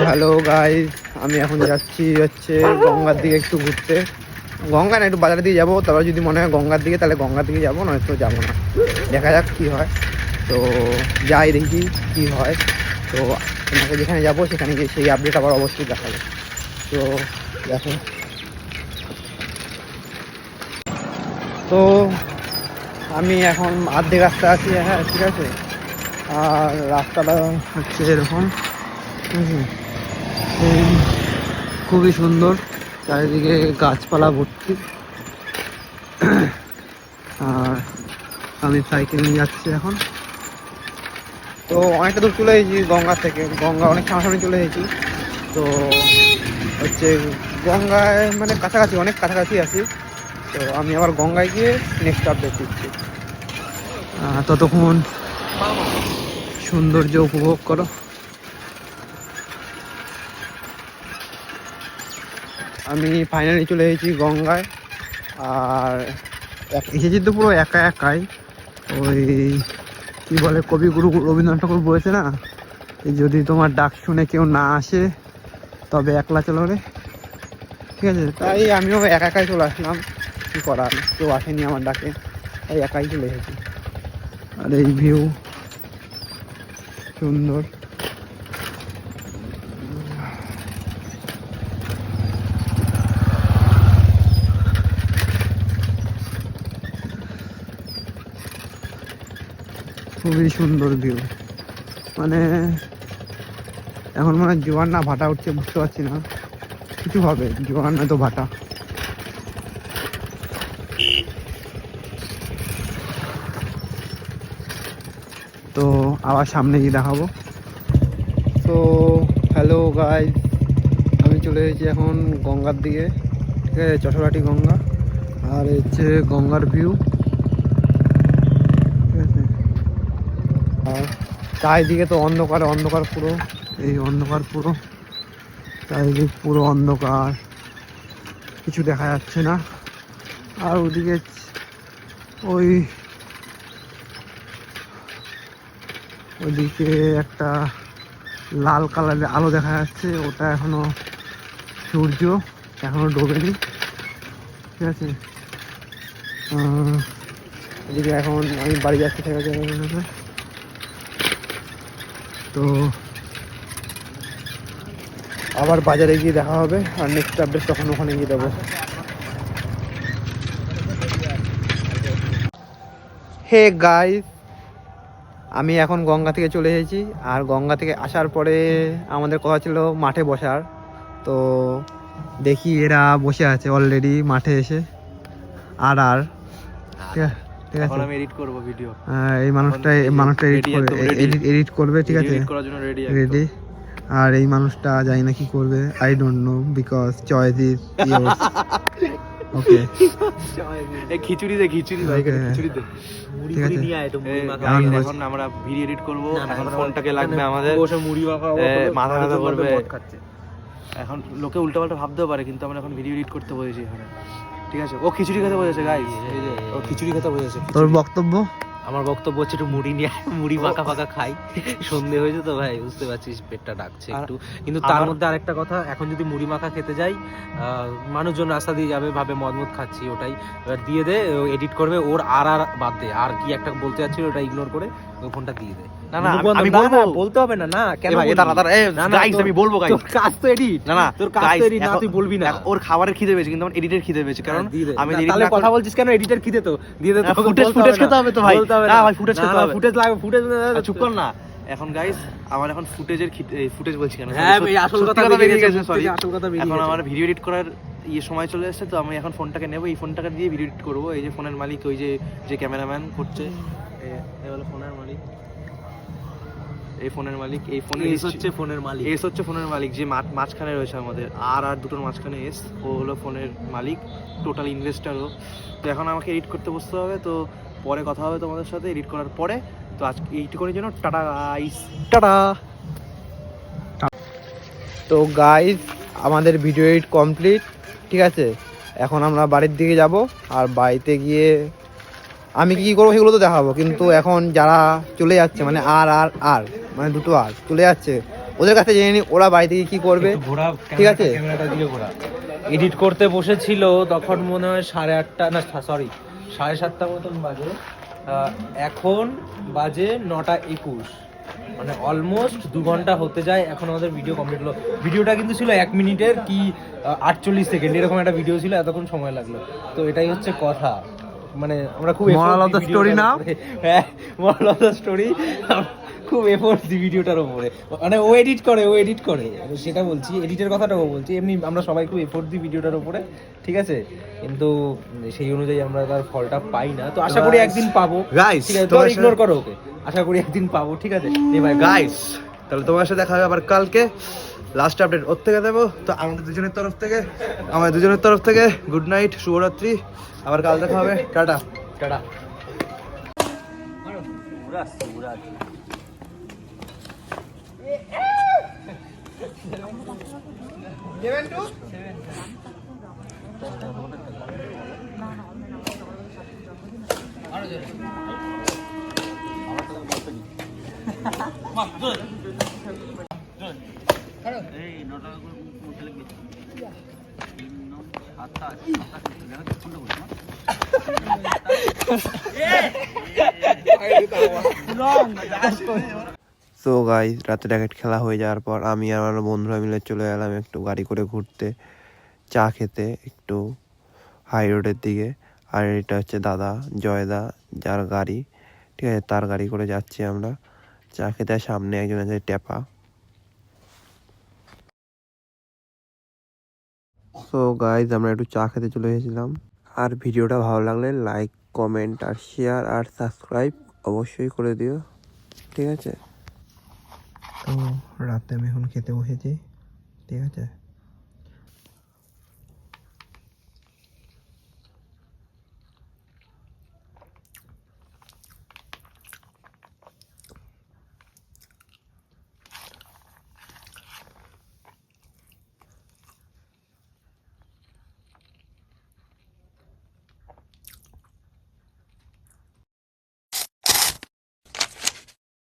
Hello guys, আমি এখন যাচ্ছি হচ্ছে গঙ্গার দিকে একটু ঘুরতে। গঙ্গা না, একটু বাজারের দিকে যাবো। তারপর যদি মনে হয় গঙ্গার দিকে, তাহলে গঙ্গার দিকে যাবো, নয়তো যাবো না। দেখা যাক কী হয়। তো যাই দেখি কী হয়। তো তোমাকে যেখানে যাবো সেখানে গিয়ে সেই আপডেট আবার অবশ্যই দেখাবো। তো দেখো, তো আমি এখন আর্ধেক রাস্তা আছি। হ্যাঁ ঠিক আছে। আর রাস্তাটা হচ্ছে এরকম, এই খুবই সুন্দর, চারিদিকে গাছপালা ভর্তি। আর আমি সাইকেল নিয়ে যাচ্ছি এখন। তো অনেকটা দূর চলে এসেছি গঙ্গা থেকে, গঙ্গা অনেক সামনাসামনি চলে এসেছি। তো হচ্ছে গঙ্গায় মানে কাছাকাছি, অনেক কাছাকাছি আছি। তো আমি আবার গঙ্গায় গিয়ে নেক্সট আপডেট দিচ্ছি। ততক্ষণ সৌন্দর্য উপভোগ করো। আমি ফাইনালি চলে এসেছি গঙ্গায়। আর এসেছি তো পুরো একা একাই। ওই কি বলে, কবিগুরু রবীন্দ্রনাথ ঠাকুর বলেছে না, যদি তোমার ডাক শুনে কেউ না আসে তবে একলা চলো রে। ঠিক আছে, তাই আমিও একা একাই চলে আসলাম। কি করার, কেউ আসেনি আমার ডাকে, তাই একাই চলে এসেছি। আর এই ভিউ সুন্দর। খুবই সুন্দর ভিউ। মানে এখন মনে হয় জোয়ার না ভাটা উঠছে, বুঝতে পারছি না। কিছু হবে, জোয়ার না তো ভাটা। তো আবার সামনে গিয়ে দেখাবো। তো হ্যালো গাইস, আমি চলে এসেছি এখন গঙ্গার দিকে। ঠিক আছে, চশরাটি গঙ্গা। আর হচ্ছে গঙ্গার ভিউ। ঠিক আছে, আর চারিদিকে তো অন্ধকার অন্ধকার পুরো, এই অন্ধকার পুরো, চারিদিক পুরো অন্ধকার, কিছু দেখা যাচ্ছে না। আর ওদিকে ওইদিকে একটা লাল কালারের আলো দেখা যাচ্ছে, ওটা এখনো সূর্য, এখনো ডোবেনি। ঠিক আছে, এদিকে এখন আমি বাড়ি যাচ্ছি। ঠিক আছে, তো আবার বাজারে গিয়ে দেখা হবে। আর নেক্সট আপডেট তখন ওখানে গিয়ে দেবো। হে গাইস, আমি এখন গঙ্গা থেকে চলে এসেছি। আর গঙ্গা থেকে আসার পরে আমাদের কথা ছিল মাঠে বসার। তো দেখি এরা বসে আছে অলরেডি মাঠে এসে। আর ঠিক আছে, আমি এডিট করব ভিডিও। এই মানুষটা এডিট করবে। ঠিক আছে, রেডি। আর এই মানুষটা জানি না কি করবে, I don't know, because choice is yours. Okay, এই খিচুড়ি দে ভাই, খিচুড়ি দে, মুড়ি মুড়ি নিয়ে আয় তো, মুড়ি মাখা। এখন আমরা ভিডিও এডিট করব, এখন ফোনটাকে লাগবে আমাদের, বসে মুড়ি মাখা মাথা ব্যথা করবে। এখন লোকে উল্টাপাল্টা ভাবতেও পারে, কিন্তু আমরা এখন ভিডিও এডিট করতে বসেছি এখানে। ঠিক আছে, ও খিচুড়ি খেতে বসেছে গাইস, এই যে ও খিচুড়ি খেতে বসেছে। তোর বক্তব্য? আমার বক্তব্য হচ্ছে একটু মুড়ি নিয়ে মুড়ি মাখা ফাঁকা খাই। সন্ধে হয়েছে তো ভাই, বুঝতে পারছিস, পেটটা ডাকছে একটু। কিন্তু তার মধ্যে আরেকটা কথা, এখন যদি মুড়ি মাখা খেতে যাই, মানুষজন রাস্তা দিয়ে যাবে, ভাবে মদ খাচ্ছি, ওটাই এবার দিয়ে দে, এডিট করবে, ওর আর বাদ দে, আর কি একটা বলতে যাচ্ছিল ওটা ইগনোর করে ওই ফোনটা দিয়ে দে। না না, আমি বলবো, বলতে হবে না। না কেন ভাই, গাইস আমি বলবো, গাইস তোর কাজ তো এডিট। না না, তোর কাজ তো এডিট না, তুই বলবি না। ওর খাবারের খিদে পেয়েছে, কিন্তু আমার এডিটের খিদে পেয়েছে, কারণ আমি তাহলে কথা বলছিস কেন? এডিটের খিদে তো দিয়ে দে, ফুটেজ খেতে হবে তো ভাই। না ভাই, ফুটেজ খেতে হবে, ফুটেজ লাগবে, ফুটেজ চুপ কর না। এখন গাইস আমার এখন ফুটেজ বলছি কেন, হ্যাঁ আসল কথা বেরিয়ে গেছে, সরি আসল কথা বেরিয়ে গেছে। এখন আমার ভিডিও এডিট করার সময় চলে এসেছে। তো আমি এখন ফোনটাকে নেব, এই ফোনটাকে দিয়ে ভিডিও এডিট করবো। এই যে ফোনের মালিক, ওই যে ক্যামেরাম্যান করছে, এই হলো ফোনের মালিক, এই ফোনের মালিক, এই ফোনের হচ্ছে ফোনের মালিক, এস হচ্ছে ফোনের মালিক, যে মাঝখানে রয়েছে আমাদের, আর দুটোর মাঝখানে এস, ও হলো ফোনের মালিক, টোটাল ইনভেস্টারও। তো এখন আমাকে এডিট করতে বসতে হবে। তো পরে কথা হবে তোমাদের সাথে এডিট করার পরে। তো আজকে এইটুকুনির জন্য টাটা গাইস, টাটা। তো গাইস, আমাদের ভিডিও এডিট কমপ্লিট। ঠিক আছে, এখন আমরা বাড়ির দিকে যাব। আর বাড়িতে গিয়ে আমি কি করবো সেগুলো তো দেখাবো। কিন্তু এখন যারা চলে যাচ্ছে, মানে আর মানে দুটো আর চলে যাচ্ছে, ওদের কাছে জেনে নিই ওরা বাড়ি থেকে কি করবে। ঘোরা ঠিক আছে। ক্যামেরাটা দিলে ঘোরা এডিট করতে বসেছিল তখন মনে হয় 8:30 না সরি 7:30 মতন বাজে। এখন বাজে 9:21, মানে অলমোস্ট 2 ঘন্টা হতে যায় এখন আমাদের ভিডিও কমপ্লিট হলো। ভিডিওটা কিন্তু ছিল 1 মিনিটের কি 48 সেকেন্ড এরকম একটা ভিডিও ছিল, এতক্ষণ সময় লাগলো। তো এটাই হচ্ছে কথা, মানে আমরা খুব Moral of the story না? হ্যাঁ, moral of the story, খুব এফোর্ট দিই ভিডিওটার উপরে। মানে ও এডিট করে আমি সেটা বলছি, এডিটের কথাটাও বলছি। এমনি আমরা সবাই খুব এফোর্ট দিই ভিডিওটার উপরে, ঠিক আছে, কিন্তু সেই অনুযায়ী আমরা তার ফলটা পাই না। তো আশা করি একদিন পাবো। গাইস ঠিক আছে, তো ইগনোর করো ওকে, আশা করি একদিন পাবো। ঠিক আছে এ ভাই গাইস, তাহলে তোমার সাথে দেখা হবে আবার কালকে। লাস্ট আপডেট ওর থেকে দেবো। তো আমাদের দুজনের তরফ থেকে গুড নাইট, শুভরাত্রি। আবার কাল দেখা হবে। Tata tata. সো গাইস, রাতে র্যাকেট খেলা হয়ে যাওয়ার পর আমি আর আমার বন্ধুরা মিলে চলে গেলাম একটু গাড়ি করে ঘুরতে, চা খেতে একটু হাই রোডের দিকে। আর এটা হচ্ছে দাদা জয়দা, যার গাড়ি, ঠিক আছে, তার গাড়ি করে যাচ্ছি আমরা চা খেতে। আর সামনে একজন আছে টেপা। সো গাইজ, আমরা একটু চা খেতে চলে এসেছিলাম। আর ভিডিওটা ভালো লাগলে লাইক, কমেন্ট আর শেয়ার আর সাবস্ক্রাইব অবশ্যই করে দিও, ঠিক আছে। তো রাতে আমি এখন খেতে বসেছি, ঠিক আছে।